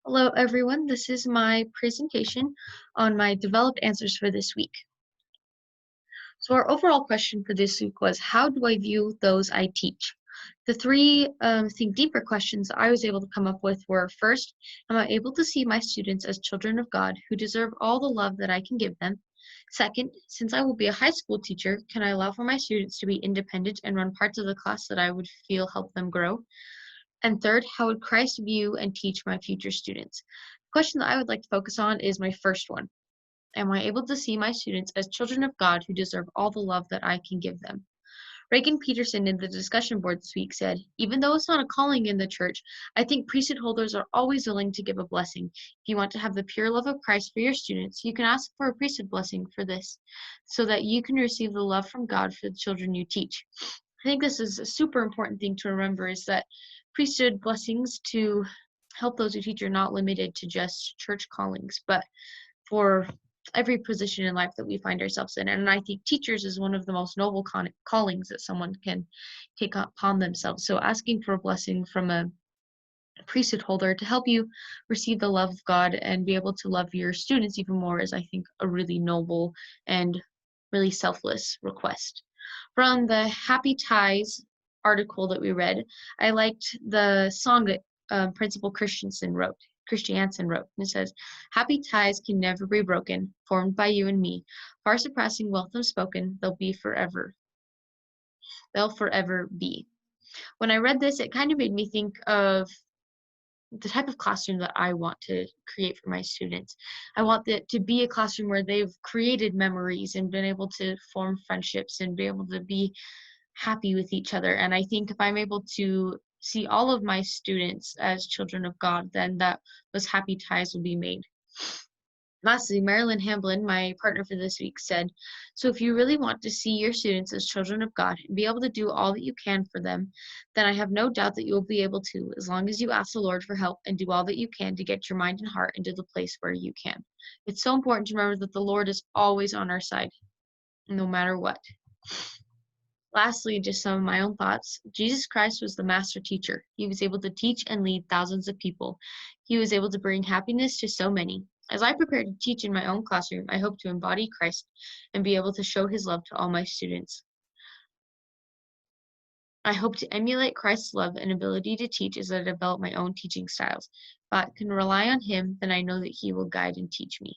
Hello, everyone. This is my presentation on my developed answers for this week. So our overall question for this week was, how do I view those I teach? The three think deeper questions I was able to come up with were, first, am I able to see my students as children of God who deserve all the love that I can give them? Second, since I will be a high school teacher, can I allow for my students to be independent and run parts of the class that I would feel help them grow? And third, how would Christ view and teach my future students? The question that I would like to focus on is my first one. Am I able to see my students as children of God who deserve all the love that I can give them? Reagan Peterson in the discussion board this week said, even though it's not a calling in the church, I think priesthood holders are always willing to give a blessing. If you want to have the pure love of Christ for your students, you can ask for a priesthood blessing for this, so that you can receive the love from God for the children you teach. I think this is a super important thing to remember, is that priesthood blessings to help those who teach are not limited to just church callings, but for every position in life that we find ourselves in. And I think teachers is one of the most noble callings that someone can take upon themselves. So asking for a blessing from a priesthood holder to help you receive the love of God and be able to love your students even more is, I think, a really noble and really selfless request. From the Happy Ties article that we read, I liked the song that Principal Christiansen wrote. And it says, happy ties can never be broken, formed by you and me, far surpassing wealth unspoken, they'll forever be. When I read this, it kind of made me think of the type of classroom that I want to create for my students. I want it to be a classroom where they've created memories and been able to form friendships and be able to be happy with each other. And I think if I'm able to see all of my students as children of God, then those happy ties will be made. Lastly, Marilyn Hamblin, my partner for this week, said, so if you really want to see your students as children of God and be able to do all that you can for them, then I have no doubt that you will be able to, as long as you ask the Lord for help and do all that you can to get your mind and heart into the place where you can. It's so important to remember that the Lord is always on our side, no matter what. Lastly, just some of my own thoughts. Jesus Christ was the master teacher. He was able to teach and lead thousands of people. He was able to bring happiness to so many. As I prepare to teach in my own classroom, I hope to embody Christ and be able to show his love to all my students. I hope to emulate Christ's love and ability to teach as I develop my own teaching styles. If I can rely on him, then I know that he will guide and teach me.